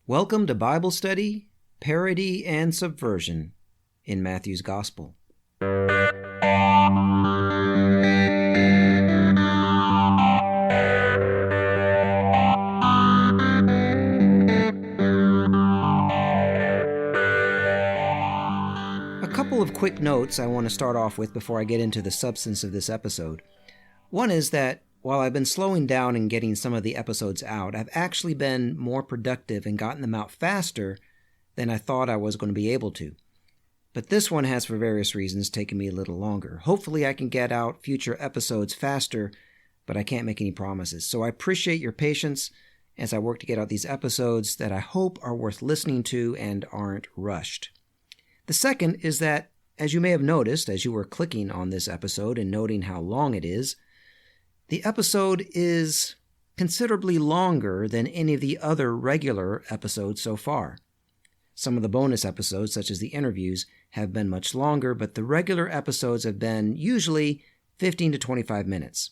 Welcome to Bible study, parody, and subversion in Matthew's Gospel. A couple of quick notes I want to start off with before I get into the substance of this episode. One is that while I've been slowing down and getting some of the episodes out, I've actually been more productive and gotten them out faster than I thought I was going to be able to. But this one has, for various reasons, taken me a little longer. Hopefully I can get out future episodes faster, but I can't make any promises. So I appreciate your patience as I work to get out these episodes that I hope are worth listening to and aren't rushed. The second is that, as you may have noticed as you were clicking on this episode and noting how long it is, the episode is considerably longer than any of the other regular episodes so far. Some of the bonus episodes, such as the interviews, have been much longer, but the regular episodes have been usually 15 to 25 minutes.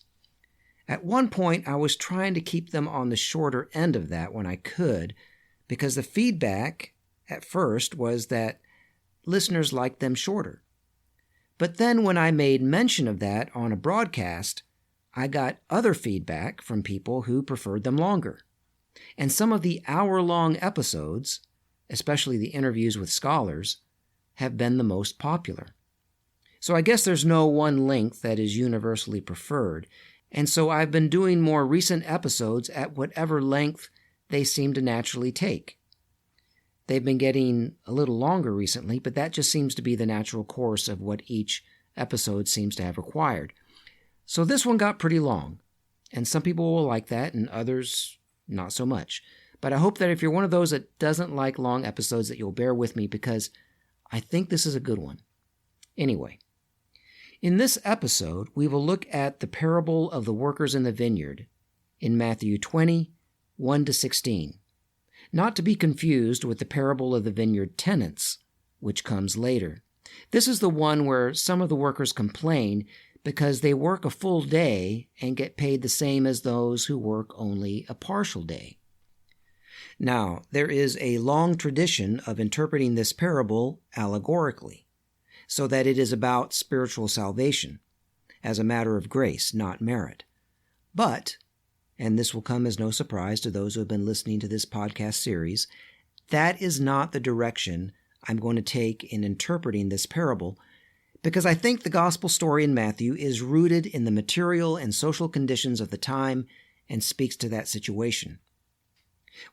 At one point, I was trying to keep them on the shorter end of that when I could, because the feedback at first was that listeners liked them shorter. But then when I made mention of that on a broadcast, I got other feedback from people who preferred them longer. And some of the hour-long episodes, especially the interviews with scholars, have been the most popular. So I guess there's no one length that is universally preferred, and so I've been doing more recent episodes at whatever length they seem to naturally take. They've been getting a little longer recently, but that just seems to be the natural course of what each episode seems to have required. So this one got pretty long, and some people will like that and others not so much. But I hope that if you're one of those that doesn't like long episodes, that you'll bear with me because I think this is a good one. Anyway, in this episode, we will look at the parable of the workers in the vineyard in Matthew 20, 1-16. Not to be confused with the parable of the vineyard tenants, which comes later. This is the one where some of the workers complain because they work a full day and get paid the same as those who work only a partial day. Now, there is a long tradition of interpreting this parable allegorically, so that it is about spiritual salvation, as a matter of grace, not merit. But, and this will come as no surprise to those who have been listening to this podcast series, that is not the direction I'm going to take in interpreting this parable, because I think the gospel story in Matthew is rooted in the material and social conditions of the time and speaks to that situation.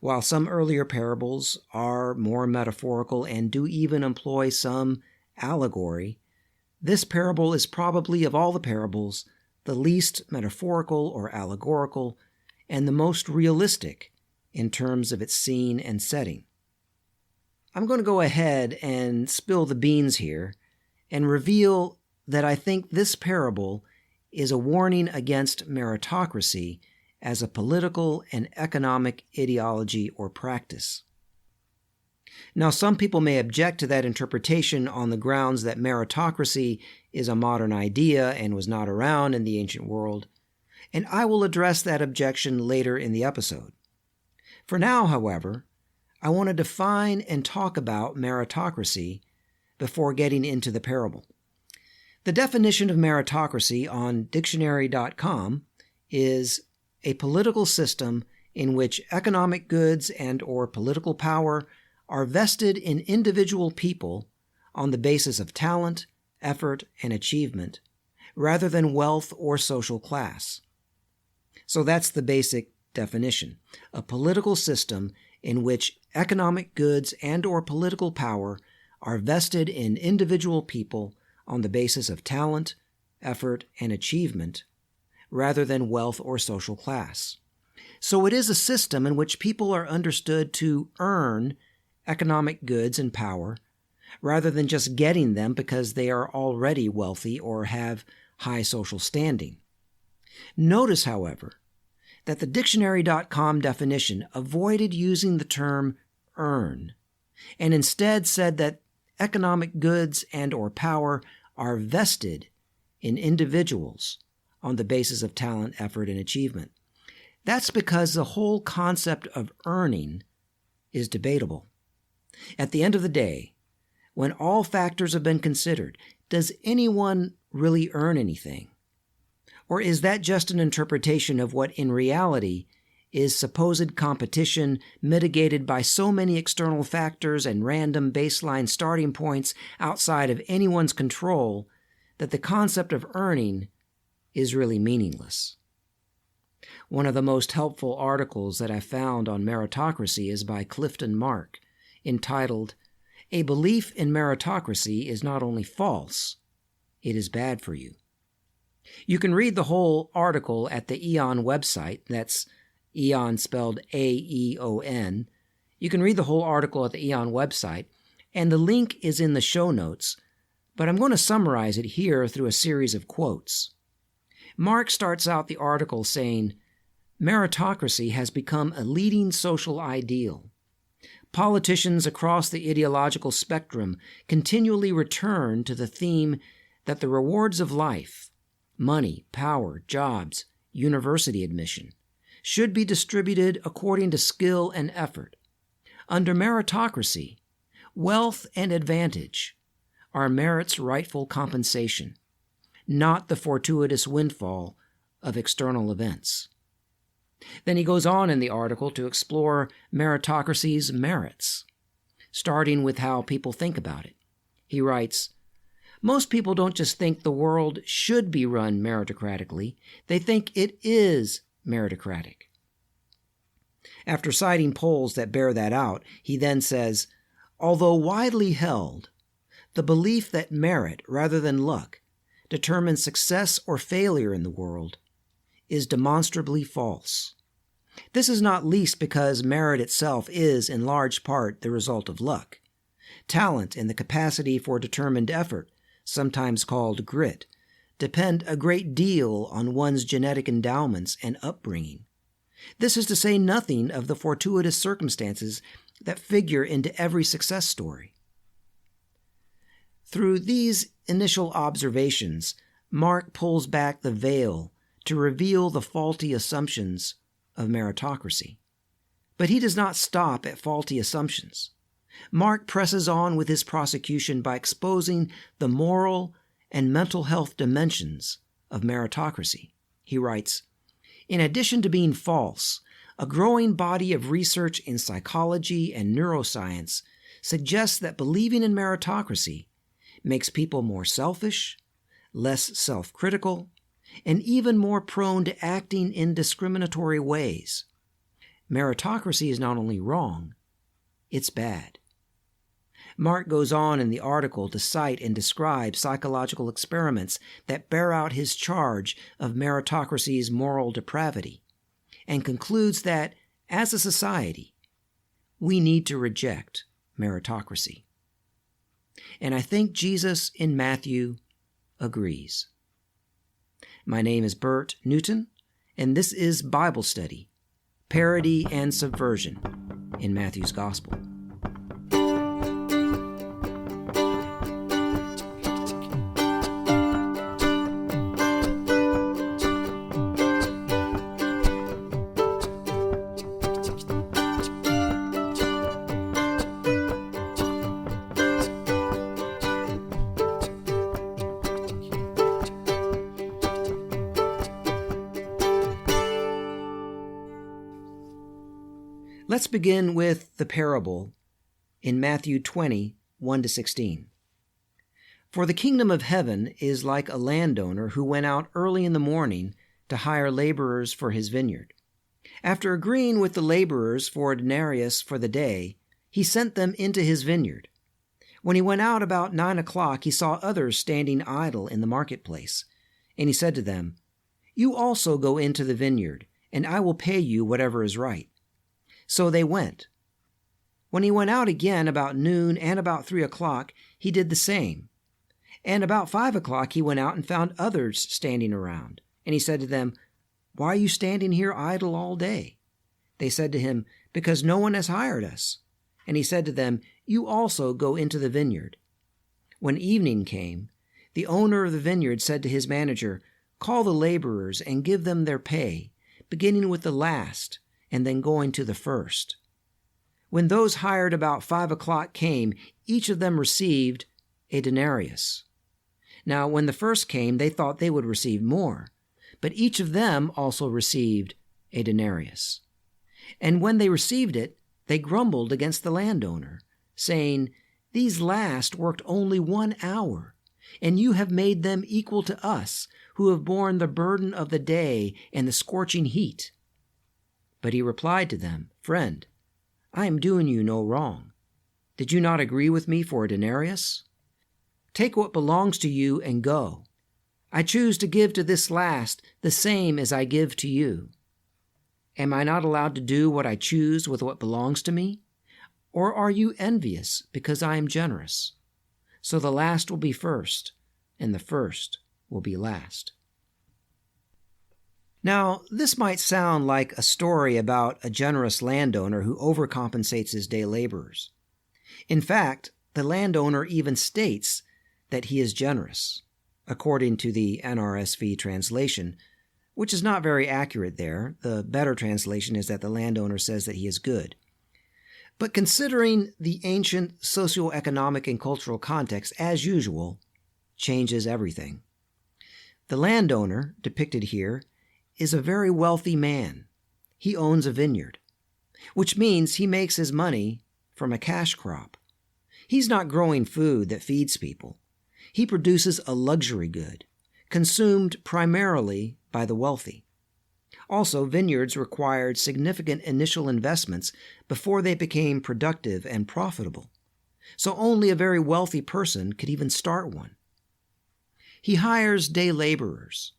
While some earlier parables are more metaphorical and do even employ some allegory, this parable is probably, of all the parables, the least metaphorical or allegorical and the most realistic in terms of its scene and setting. I'm going to go ahead and spill the beans here and reveal that I think this parable is a warning against meritocracy as a political and economic ideology or practice. Now, some people may object to that interpretation on the grounds that meritocracy is a modern idea and was not around in the ancient world, and I will address that objection later in the episode. For now, however, I want to define and talk about meritocracy before getting into the parable. The definition of meritocracy on dictionary.com is a political system in which economic goods and or political power are vested in individual people on the basis of talent, effort, and achievement, rather than wealth or social class. So that's the basic definition: a political system in which economic goods and or political power are vested in individual people on the basis of talent, effort, and achievement, rather than wealth or social class. So it is a system in which people are understood to earn economic goods and power, rather than just getting them because they are already wealthy or have high social standing. Notice, however, that the dictionary.com definition avoided using the term earn, and instead said that economic goods and or power are vested in individuals on the basis of talent, effort, and achievement. That's because the whole concept of earning is debatable. At the end of the day, when all factors have been considered, does anyone really earn anything? Or is that just an interpretation of what in reality is supposed competition mitigated by so many external factors and random baseline starting points outside of anyone's control that the concept of earning is really meaningless? One of the most helpful articles that I found on meritocracy is by Clifton Mark, entitled, "A Belief in Meritocracy is Not Only False, It is Bad for You." You can read the whole article at the Aeon website. That's Aeon spelled A-E-O-N. You can read the whole article at the Aeon website, and the link is in the show notes, but I'm going to summarize it here through a series of quotes. Mark starts out the article saying, "Meritocracy has become a leading social ideal. Politicians across the ideological spectrum continually return to the theme that the rewards of life, money, power, jobs, university admission, should be distributed according to skill and effort. Under meritocracy, wealth and advantage are merit's rightful compensation, not the fortuitous windfall of external events." Then he goes on in the article to explore meritocracy's merits, starting with how people think about it. He writes, "Most people don't just think the world should be run meritocratically, they think it is meritocratic." After citing polls that bear that out, he then says, "Although widely held, the belief that merit rather than luck determines success or failure in the world is demonstrably false. This is not least because merit itself is, in large part, the result of luck. Talent and the capacity for determined effort, sometimes called grit, depend a great deal on one's genetic endowments and upbringing. This is to say nothing of the fortuitous circumstances that figure into every success story." Through these initial observations, Mark pulls back the veil to reveal the faulty assumptions of meritocracy. But he does not stop at faulty assumptions. Mark presses on with his prosecution by exposing the moral and mental health dimensions of meritocracy. He writes, "In addition to being false, a growing body of research in psychology and neuroscience suggests that believing in meritocracy makes people more selfish, less self-critical, and even more prone to acting in discriminatory ways. Meritocracy is not only wrong, it's bad." Mark goes on in the article to cite and describe psychological experiments that bear out his charge of meritocracy's moral depravity, and concludes that, as a society, we need to reject meritocracy. And I think Jesus in Matthew agrees. My name is Bert Newton, and this is Bible Study, Parody and Subversion in Matthew's Gospel. Let's begin with the parable in Matthew 20, 1-16. "For the kingdom of heaven is like a landowner who went out early in the morning to hire laborers for his vineyard. After agreeing with the laborers for a denarius for the day, he sent them into his vineyard. When he went out about 9 o'clock, he saw others standing idle in the marketplace, and he said to them, 'You also go into the vineyard, and I will pay you whatever is right.' So they went. When he went out again about noon and about 3 o'clock, he did the same. And about 5 o'clock he went out and found others standing around. And he said to them, 'Why are you standing here idle all day?' They said to him, 'Because no one has hired us.' And he said to them, 'You also go into the vineyard.' When evening came, the owner of the vineyard said to his manager, 'Call the laborers and give them their pay, beginning with the last and then going to the first.' When those hired about 5 o'clock came, each of them received a denarius. Now, when the first came, they thought they would receive more, but each of them also received a denarius. And when they received it, they grumbled against the landowner, saying, 'These last worked only 1 hour, and you have made them equal to us, who have borne the burden of the day and the scorching heat.' But he replied to them, 'Friend, I am doing you no wrong. Did you not agree with me for a denarius? Take what belongs to you and go. I choose to give to this last the same as I give to you. Am I not allowed to do what I choose with what belongs to me? Or are you envious because I am generous? So the last will be first, and the first will be last.'" Now, this might sound like a story about a generous landowner who overcompensates his day laborers. In fact, the landowner even states that he is generous, according to the NRSV translation, which is not very accurate there. The better translation is that the landowner says that he is good. But considering the ancient socioeconomic and cultural context, as usual, changes everything. The landowner, depicted here, is a very wealthy man. He owns a vineyard, which means he makes his money from a cash crop. He's not growing food that feeds people. He produces a luxury good, consumed primarily by the wealthy. Also, vineyards required significant initial investments before they became productive and profitable, so only a very wealthy person could even start one. He hires day laborers.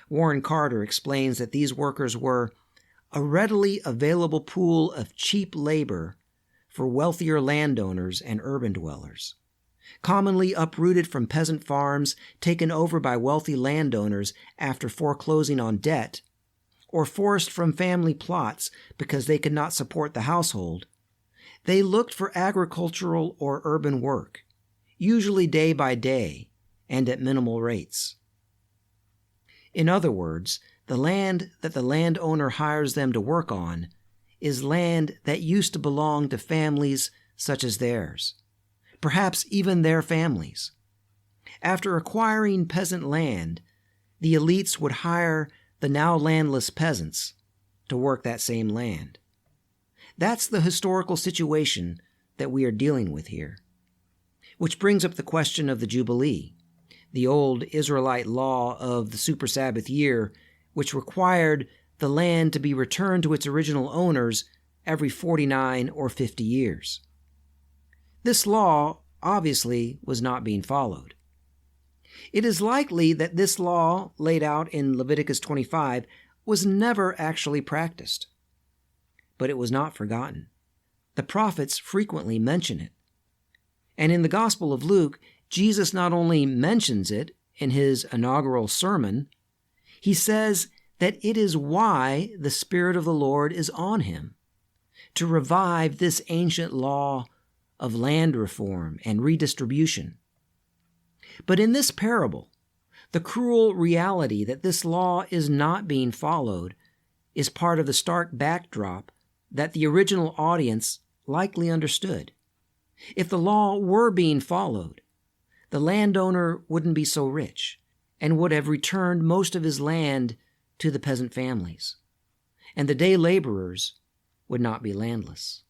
Warren Carter explains that these workers were a readily available pool of cheap labor for wealthier landowners and urban dwellers, commonly uprooted from peasant farms taken over by wealthy landowners after foreclosing on debt, or forced from family plots because they could not support the household. They looked for agricultural or urban work, usually day by day and at minimal rates. In other words, the land that the landowner hires them to work on is land that used to belong to families such as theirs, perhaps even their families. After acquiring peasant land, the elites would hire the now landless peasants to work that same land. That's the historical situation that we are dealing with here. Which brings up the question of the Jubilee, the old Israelite law of the Super Sabbath year, which required the land to be returned to its original owners every 49 or 50 years. This law obviously was not being followed. It is likely that this law, laid out in Leviticus 25, was never actually practiced. But it was not forgotten. The prophets frequently mention it. And in the Gospel of Luke, Jesus not only mentions it in his inaugural sermon, he says that it is why the Spirit of the Lord is on him, to revive this ancient law of land reform and redistribution. But in this parable, the cruel reality that this law is not being followed is part of the stark backdrop that the original audience likely understood. If the law were being followed, the landowner wouldn't be so rich and would have returned most of his land to the peasant families, and the day laborers would not be landless.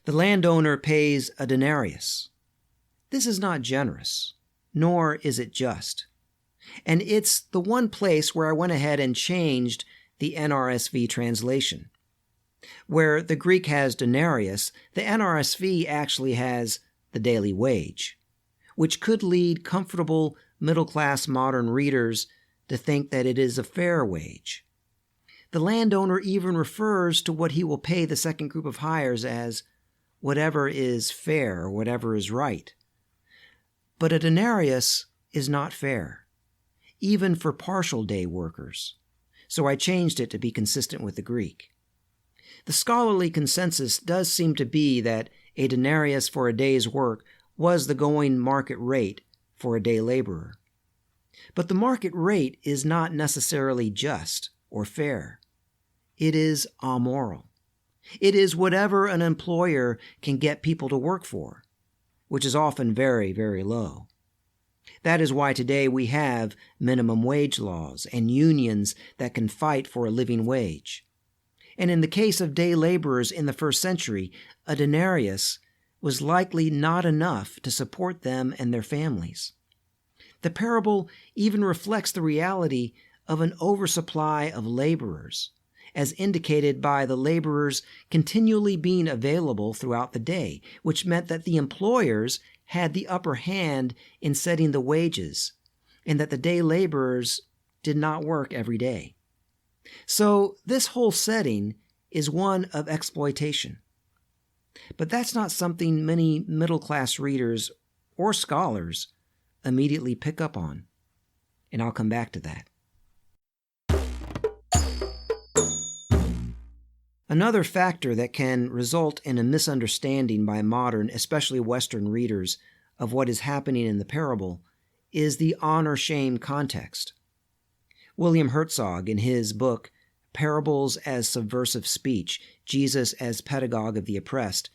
The landowner pays a denarius. This is not generous, nor is it just. And it's the one place where I went ahead and changed the NRSV translation. Where the Greek has denarius, the NRSV actually has the daily wage, which could lead comfortable middle-class modern readers to think that it is a fair wage. The landowner even refers to what he will pay the second group of hires as whatever is fair, whatever is right. But a denarius is not fair, even for partial day workers, so I changed it to be consistent with the Greek. The scholarly consensus does seem to be that a denarius for a day's work was the going market rate for a day laborer. But the market rate is not necessarily just or fair. it is amoral. It is whatever an employer can get people to work for, which is often very, very low. That is why today we have minimum wage laws and unions that can fight for a living wage. And in the case of day laborers in the first century, a denarius was likely not enough to support them and their families. The parable even reflects the reality of an oversupply of laborers, as indicated by the laborers continually being available throughout the day, which meant that the employers had the upper hand in setting the wages, and that the day laborers did not work every day. So this whole setting is one of exploitation. But that's not something many middle-class readers or scholars immediately pick up on, and I'll come back to that. Another factor that can result in a misunderstanding by modern, especially Western readers, of what is happening in the parable is the honor-shame context. William Herzog, in his book, Parables as Subversive Speech, Jesus as Pedagogue of the Oppressed,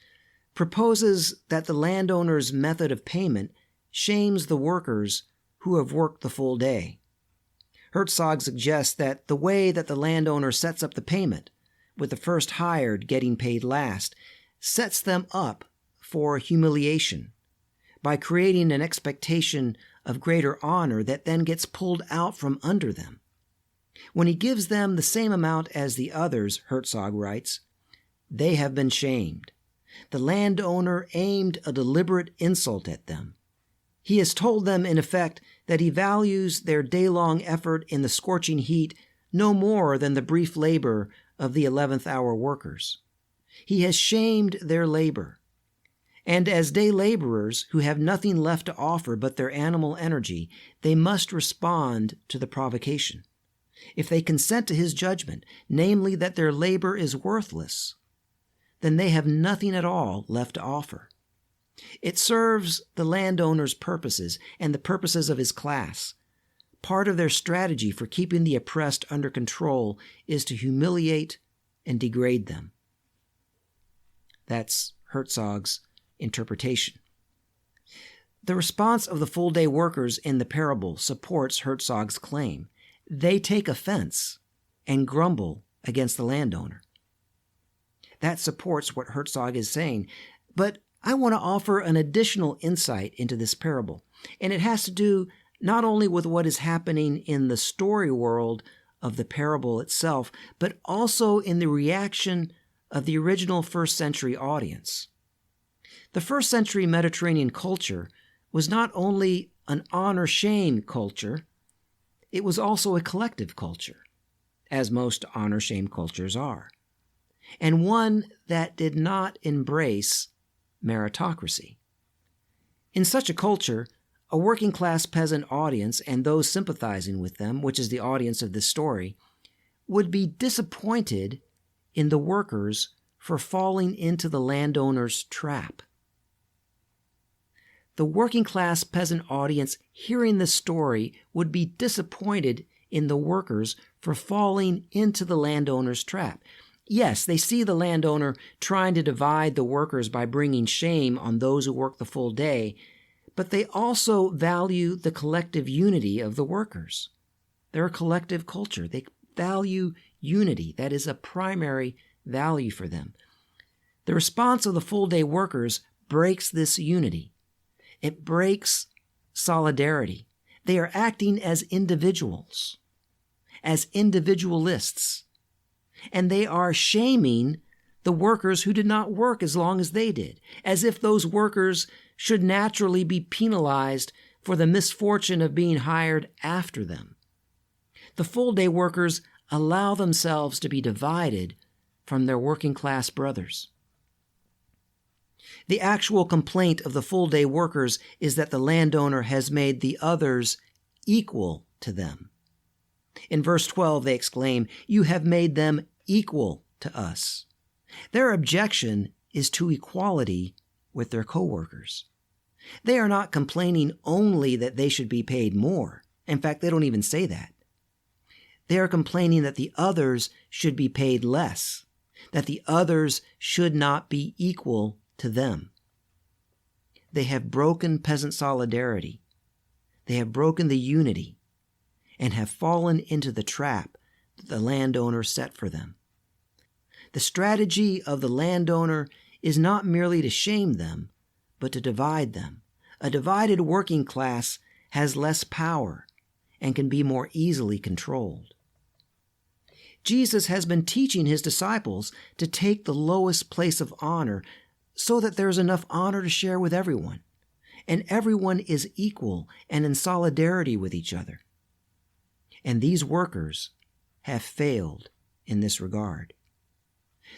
proposes that the landowner's method of payment shames the workers who have worked the full day. Herzog suggests that the way that the landowner sets up the payment, with the first hired getting paid last, sets them up for humiliation by creating an expectation of greater honor that then gets pulled out from under them. When he gives them the same amount as the others, Herzog writes, they have been shamed. The landowner aimed a deliberate insult at them. He has told them, in effect, that he values their day-long effort in the scorching heat no more than the brief labor of the 11th hour workers. He has shamed their labor. And as day laborers who have nothing left to offer but their animal energy, they must respond to the provocation. If they consent to his judgment, namely that their labor is worthless, then they have nothing at all left to offer. It serves the landowner's purposes and the purposes of his class. Part of their strategy for keeping the oppressed under control is to humiliate and degrade them. That's Herzog's interpretation. The response of the full-day workers in the parable supports Herzog's claim. They take offense and grumble against the landowner. That supports what Herzog is saying, but I want to offer an additional insight into this parable, and it has to do not only with what is happening in the story world of the parable itself, but also in the reaction of the original first century audience. The first century Mediterranean culture was not only an honor-shame culture, it was also a collective culture, as most honor-shame cultures are, and one that did not embrace meritocracy. In such a culture, a working-class peasant audience and those sympathizing with them, which is the audience of this story, would be disappointed in the workers for falling into the landowner's trap. The working-class peasant audience hearing this story would be disappointed in the workers for falling into the landowner's trap. Yes, they see the landowner trying to divide the workers by bringing shame on those who work the full day, but they also value the collective unity of the workers. They're a collective culture. They value unity. That is a primary value for them. The response of the full-day workers breaks this unity. It breaks solidarity. They are acting as individuals, as individualists, and they are shaming the workers who did not work as long as they did, as if those workers should naturally be penalized for the misfortune of being hired after them. The full-day workers allow themselves to be divided from their working-class brothers. The actual complaint of the full-day workers is that the landowner has made the others equal to them. In verse 12, they exclaim, "You have made them equal to us." Their objection is to equality with their co-workers. They are not complaining only that they should be paid more. In fact, they don't even say that. They are complaining that the others should be paid less, that the others should not be equal to them. They have broken peasant solidarity. They have broken the unity and have fallen into the trap that the landowner set for them. The strategy of the landowner is not merely to shame them, but to divide them. A divided working class has less power and can be more easily controlled. Jesus has been teaching his disciples to take the lowest place of honor so that there is enough honor to share with everyone, and everyone is equal and in solidarity with each other. And these workers have failed in this regard.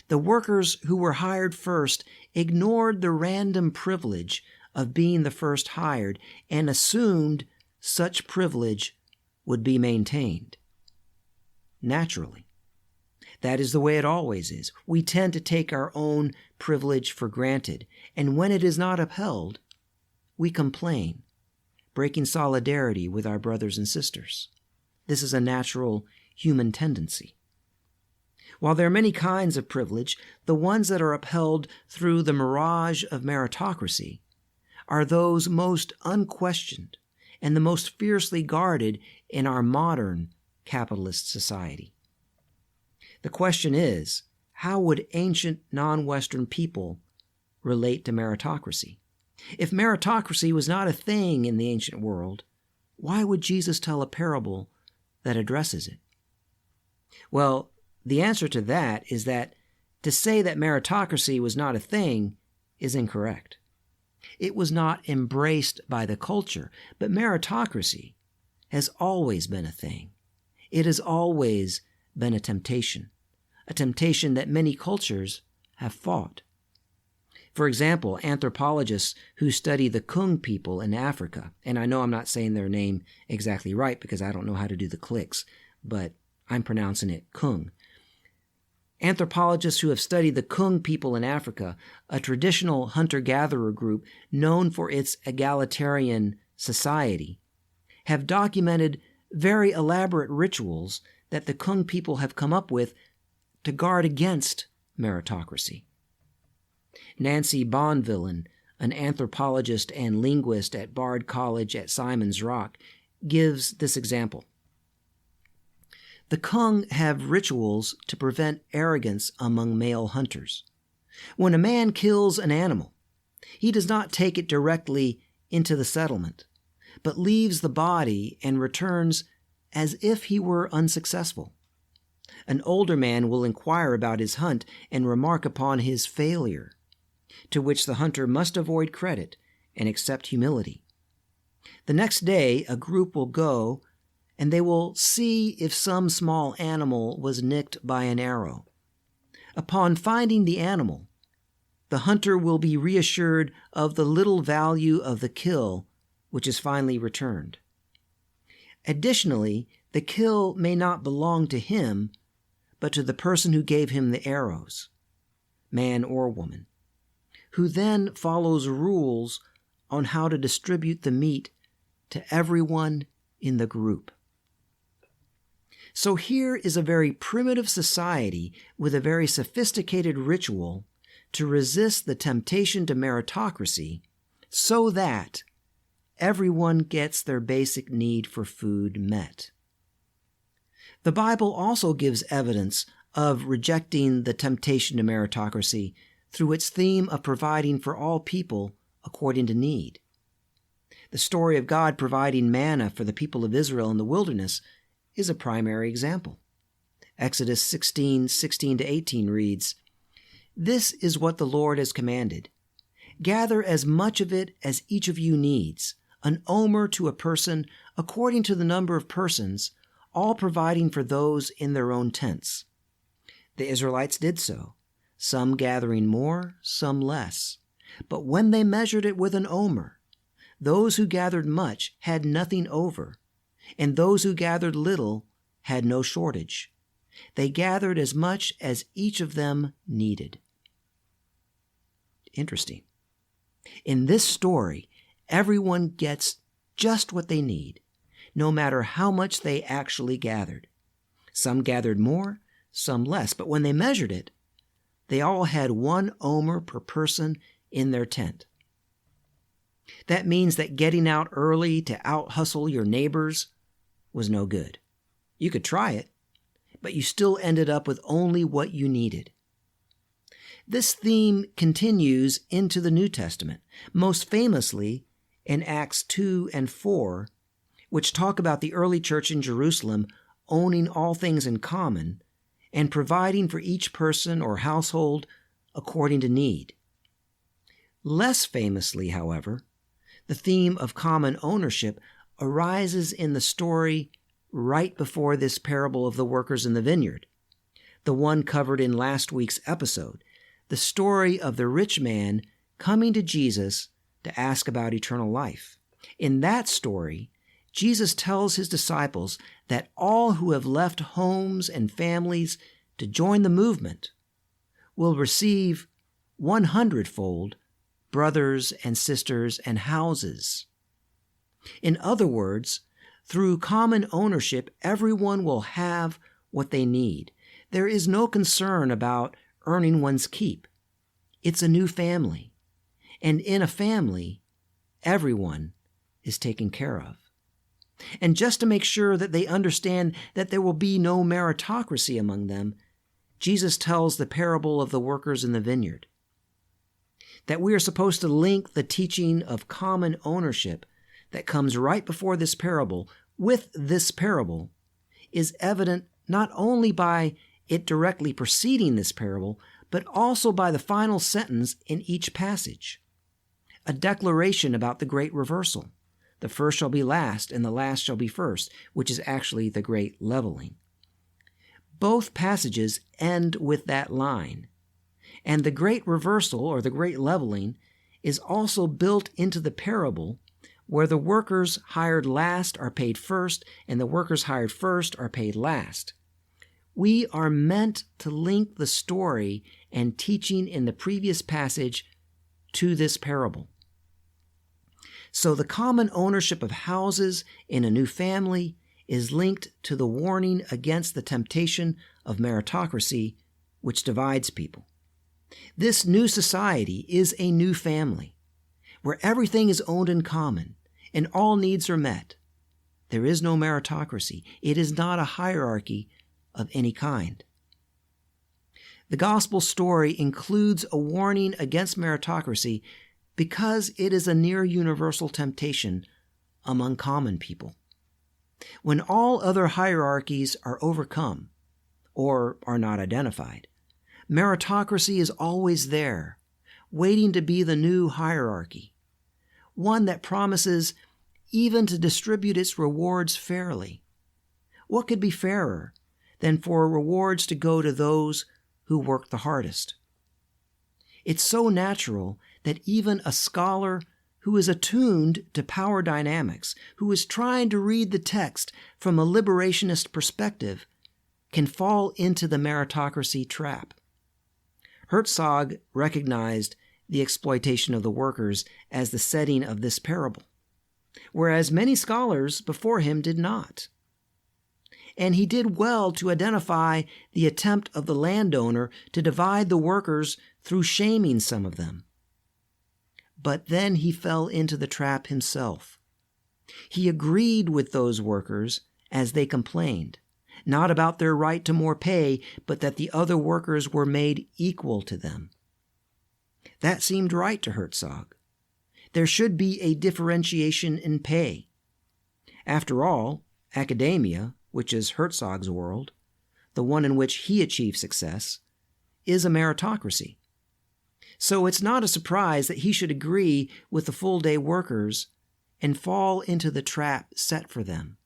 The workers who were hired first ignored the random privilege of being the first hired and assumed such privilege would be maintained. Naturally. That is the way it always is. We tend to take our own privilege for granted, and when it is not upheld, we complain, breaking solidarity with our brothers and sisters. This is a natural human tendency. While there are many kinds of privilege, the ones that are upheld through the mirage of meritocracy are those most unquestioned and the most fiercely guarded in our modern capitalist society. The question is, how would ancient non-Western people relate to meritocracy? If meritocracy was not a thing in the ancient world, why would Jesus tell a parable that addresses it? Well, the answer to that is that to say that meritocracy was not a thing is incorrect. It was not embraced by the culture, but meritocracy has always been a thing. It has always been a temptation that many cultures have fought. For example, anthropologists who study the Kung people in Africa, and I know I'm not saying their name exactly right because I don't know how to do the clicks, but I'm pronouncing it Kung. Anthropologists who have studied the Kung people in Africa, a traditional hunter-gatherer group known for its egalitarian society, have documented very elaborate rituals that the Kung people have come up with to guard against meritocracy. Nancy Bonvillain, an anthropologist and linguist at Bard College at Simon's Rock, gives this example. The Kung have rituals to prevent arrogance among male hunters. When a man kills an animal, he does not take it directly into the settlement, but leaves the body and returns as if he were unsuccessful. An older man will inquire about his hunt and remark upon his failure, to which the hunter must avoid credit and accept humility. The next day, a group will go and they will see if some small animal was nicked by an arrow. Upon finding the animal, the hunter will be reassured of the little value of the kill, which is finally returned. Additionally, the kill may not belong to him, but to the person who gave him the arrows, man or woman, who then follows rules on how to distribute the meat to everyone in the group. So here is a very primitive society with a very sophisticated ritual to resist the temptation to meritocracy so that everyone gets their basic need for food met. The Bible also gives evidence of rejecting the temptation to meritocracy through its theme of providing for all people according to need. The story of God providing manna for the people of Israel in the wilderness is a primary example. Exodus 16:16-18 reads, "This is what the Lord has commanded. Gather as much of it as each of you needs, an omer to a person according to the number of persons, all providing for those in their own tents." The Israelites did so, some gathering more, some less. But when they measured it with an omer, those who gathered much had nothing over, and those who gathered little had no shortage. They gathered as much as each of them needed. Interesting. In this story, everyone gets just what they need, no matter how much they actually gathered. Some gathered more, some less, but when they measured it, they all had 1 omer per person in their tent. That means that getting out early to out-hustle your neighbors was no good. You could try it, but you still ended up with only what you needed. This theme continues into the New Testament, most famously in Acts 2 and 4, which talk about the early church in Jerusalem owning all things in common and providing for each person or household according to need. Less famously, however, the theme of common ownership arises in the story right before this parable of the workers in the vineyard, the one covered in last week's episode, the story of the rich man coming to Jesus to ask about eternal life. In that story, Jesus tells his disciples that all who have left homes and families to join the movement will receive 100-fold brothers and sisters and houses. In other words, through common ownership, everyone will have what they need. There is no concern about earning one's keep. It's a new family. And in a family, everyone is taken care of. And just to make sure that they understand that there will be no meritocracy among them, Jesus tells the parable of the workers in the vineyard. That we are supposed to link the teaching of common ownership that comes right before this parable with this parable is evident not only by it directly preceding this parable, but also by the final sentence in each passage, a declaration about the great reversal. The first shall be last, and the last shall be first, which is actually the great leveling. Both passages end with that line, and the great reversal, or the great leveling, is also built into the parable, where the workers hired last are paid first, and the workers hired first are paid last. We are meant to link the story and teaching in the previous passage to this parable. So the common ownership of houses in a new family is linked to the warning against the temptation of meritocracy, which divides people. This new society is a new family, where everything is owned in common and all needs are met. There is no meritocracy. It is not a hierarchy of any kind. The gospel story includes a warning against meritocracy because it is a near universal temptation among common people. When all other hierarchies are overcome or are not identified, meritocracy is always there, waiting to be the new hierarchy, one that promises even to distribute its rewards fairly. What could be fairer than for rewards to go to those who work the hardest? It's so natural that even a scholar who is attuned to power dynamics, who is trying to read the text from a liberationist perspective, can fall into the meritocracy trap. Herzog recognized the exploitation of the workers as the setting of this parable, whereas many scholars before him did not. And he did well to identify the attempt of the landowner to divide the workers through shaming some of them. But then he fell into the trap himself. He agreed with those workers as they complained, not about their right to more pay, but that the other workers were made equal to them. That seemed right to Herzog. There should be a differentiation in pay. After all, academia, which is Herzog's world, the one in which he achieved success, is a meritocracy. So it's not a surprise that he should agree with the full-day workers and fall into the trap set for them.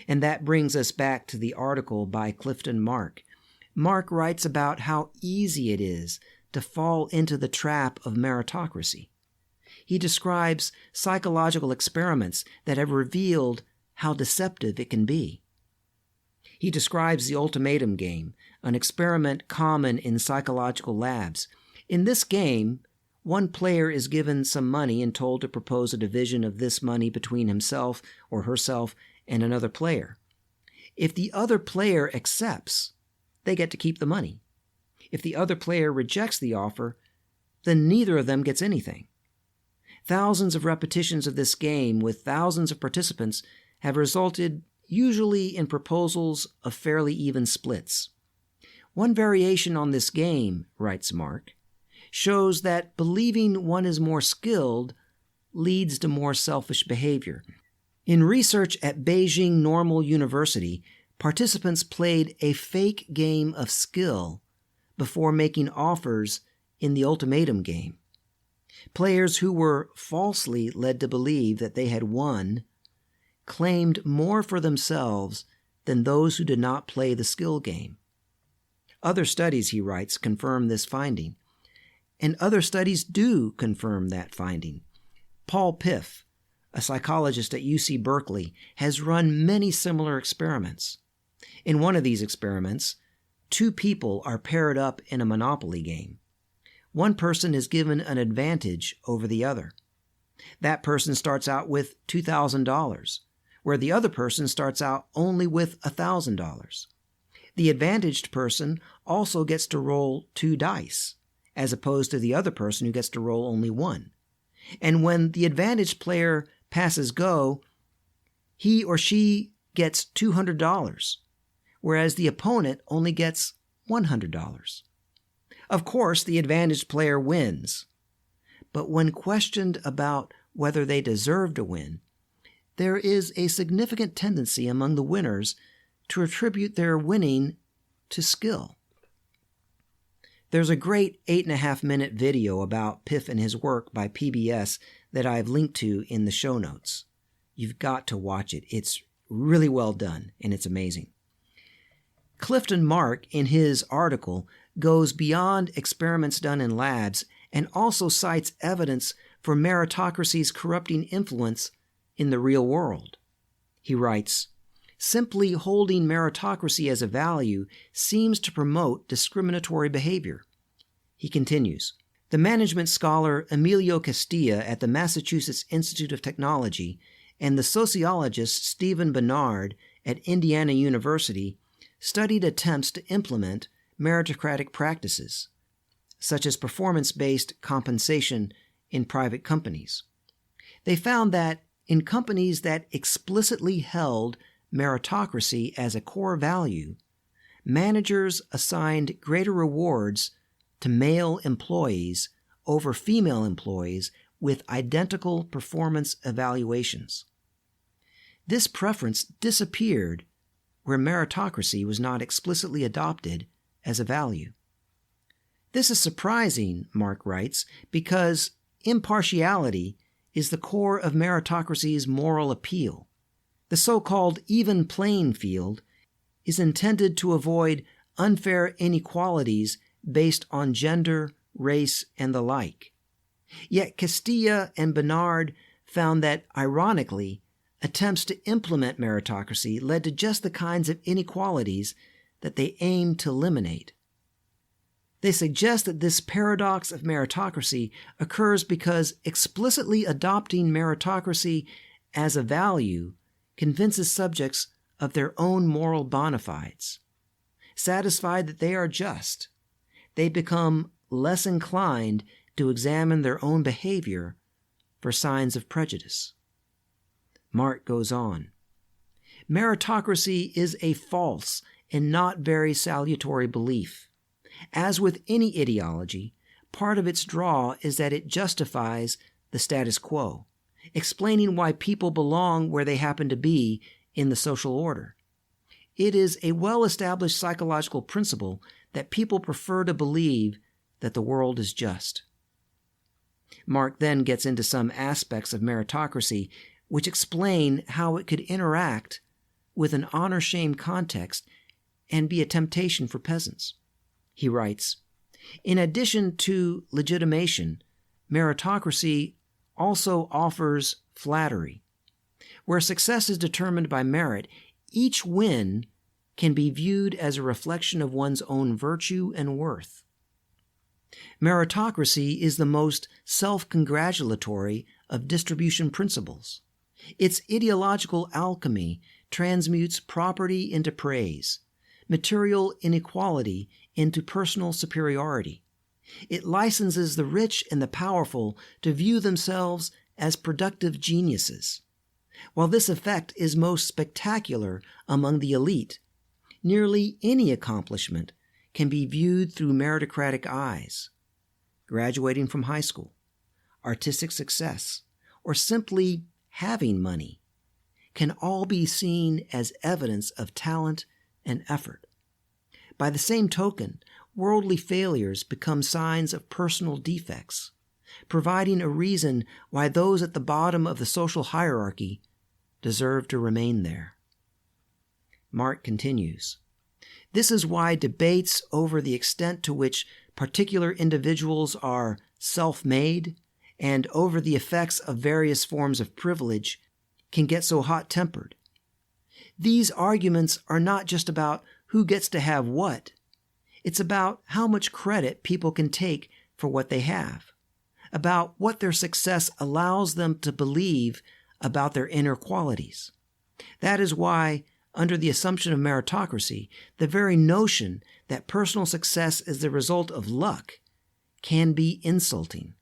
And that brings us back to the article by Clifton Mark. Mark writes about how easy it is to fall into the trap of meritocracy. He describes psychological experiments that have revealed how deceptive it can be. He describes the ultimatum game, an experiment common in psychological labs. In this game, one player is given some money and told to propose a division of this money between himself or herself and another player. If the other player accepts, they get to keep the money. If the other player rejects the offer, then neither of them gets anything. Thousands of repetitions of this game with thousands of participants have resulted usually in proposals of fairly even splits. One variation on this game, writes Mark, shows that believing one is more skilled leads to more selfish behavior. In research at Beijing Normal University, participants played a fake game of skill before making offers in the ultimatum game. Players who were falsely led to believe that they had won claimed more for themselves than those who did not play the skill game. Other studies, he writes, confirm this finding, and other studies do confirm that finding. Paul Piff, a psychologist at UC Berkeley, has run many similar experiments. In one of these experiments, two people are paired up in a Monopoly game. One person is given an advantage over the other. That person starts out with $2,000, where the other person starts out only with $1,000. The advantaged person also gets to roll 2 dice, as opposed to the other person who gets to roll only 1. And when the advantaged player passes go, he or she gets $200, whereas the opponent only gets $100. Of course, the advantaged player wins, but when questioned about whether they deserve to win, there is a significant tendency among the winners to attribute their winning to skill. There's a great 8.5-minute video about Piff and his work by PBS that I've linked to in the show notes. You've got to watch it. It's really well done, and it's amazing. Clifton Mark, in his article, goes beyond experiments done in labs and also cites evidence for meritocracy's corrupting influence in the real world. He writes, "Simply holding meritocracy as a value seems to promote discriminatory behavior." He continues, "The management scholar Emilio Castilla at the Massachusetts Institute of Technology and the sociologist Stephen Bernard at Indiana University studied attempts to implement meritocratic practices, such as performance-based compensation in private companies. They found that in companies that explicitly held meritocracy as a core value, managers assigned greater rewards to male employees over female employees with identical performance evaluations. This preference disappeared where meritocracy was not explicitly adopted as a value. This is surprising," Mark writes, "because impartiality is the core of meritocracy's moral appeal. The so-called even playing field is intended to avoid unfair inequalities based on gender, race, and the like. Yet Castilla and Bernard found that, ironically, attempts to implement meritocracy led to just the kinds of inequalities that they aimed to eliminate. They suggest that this paradox of meritocracy occurs because explicitly adopting meritocracy as a value convinces subjects of their own moral bona fides. Satisfied that they are just, they become less inclined to examine their own behavior for signs of prejudice." Mark goes on, "Meritocracy is a false and not very salutary belief. As with any ideology, part of its draw is that it justifies the status quo, explaining why people belong where they happen to be in the social order. It is a well-established psychological principle that people prefer to believe that the world is just." Mark then gets into some aspects of meritocracy which explain how it could interact with an honor-shame context and be a temptation for peasants. He writes, "In addition to legitimation, meritocracy also offers flattery. Where success is determined by merit, each win can be viewed as a reflection of one's own virtue and worth. Meritocracy is the most self-congratulatory of distribution principles. Its ideological alchemy transmutes property into praise, material inequality into personal superiority. It licenses the rich and the powerful to view themselves as productive geniuses. While this effect is most spectacular among the elite, nearly any accomplishment can be viewed through meritocratic eyes. Graduating from high school, artistic success, or simply having money can all be seen as evidence of talent and effort. By the same token, worldly failures become signs of personal defects, providing a reason why those at the bottom of the social hierarchy deserve to remain there. Mark continues, "This is why debates over the extent to which particular individuals are self-made and over the effects of various forms of privilege can get so hot-tempered. These arguments are not just about who gets to have what. It's about how much credit people can take for what they have, about what their success allows them to believe about their inner qualities. That is why, under the assumption of meritocracy, the very notion that personal success is the result of luck can be insulting.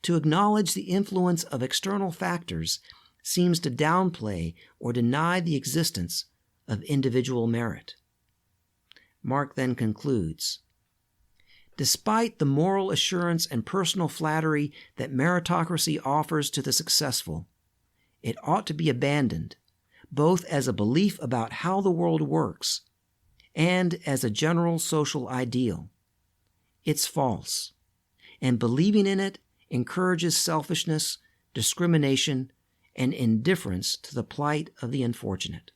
To acknowledge the influence of external factors seems to downplay or deny the existence of individual merit." Mark then concludes, "Despite the moral assurance and personal flattery that meritocracy offers to the successful, it ought to be abandoned, both as a belief about how the world works and as a general social ideal. It's false, and believing in it encourages selfishness, discrimination, and indifference to the plight of the unfortunate."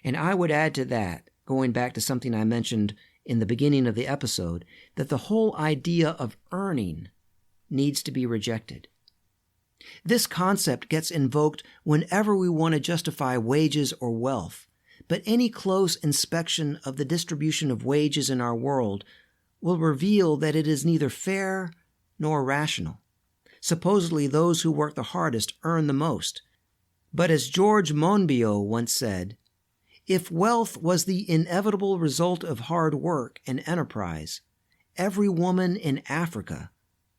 And I would add to that, going back to something I mentioned in the beginning of the episode, that the whole idea of earning needs to be rejected. This concept gets invoked whenever we want to justify wages or wealth, but any close inspection of the distribution of wages in our world will reveal that it is neither fair nor rational. Supposedly those who work the hardest earn the most. But as George Monbiot once said, "If wealth was the inevitable result of hard work and enterprise, every woman in Africa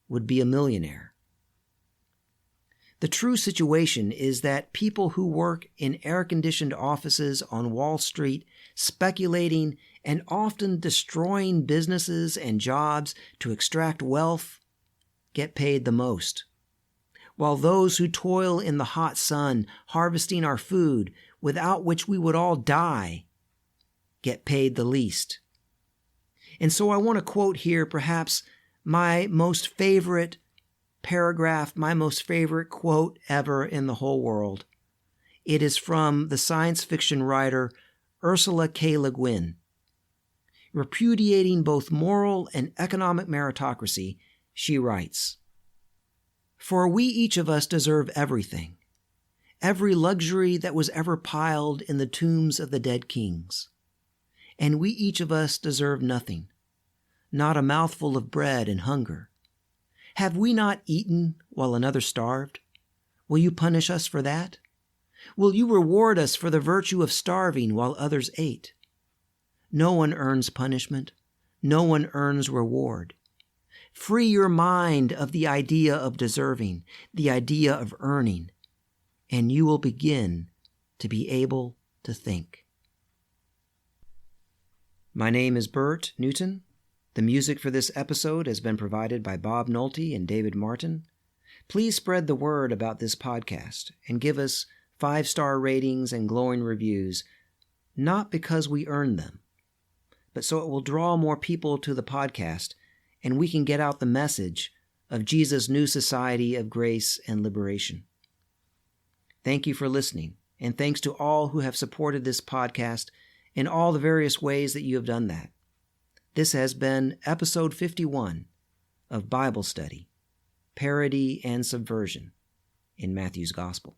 would be a millionaire." The true situation is that people who work in air-conditioned offices on Wall Street, speculating and often destroying businesses and jobs to extract wealth, get paid the most, while those who toil in the hot sun harvesting our food, without which we would all die, get paid the least. And so I want to quote here perhaps my most favorite paragraph, my most favorite quote ever in the whole world. It is from the science fiction writer Ursula K. Le Guin. Repudiating both moral and economic meritocracy, she writes, "For we each of us deserve everything, every luxury that was ever piled in the tombs of the dead kings. And we each of us deserve nothing, not a mouthful of bread in hunger. Have we not eaten while another starved? Will you punish us for that? Will you reward us for the virtue of starving while others ate? No one earns punishment. No one earns reward. Free your mind of the idea of deserving, the idea of earning, and you will begin to be able to think." My name is Bert Newton. The music for this episode has been provided by Bob Nolte and David Martin. Please spread the word about this podcast and give us 5-star ratings and glowing reviews, not because we earned them, but so it will draw more people to the podcast and we can get out the message of Jesus' new society of grace and liberation. Thank you for listening, and thanks to all who have supported this podcast in all the various ways that you have done that. This has been episode 51 of Bible Study, Parody and Subversion in Matthew's Gospel.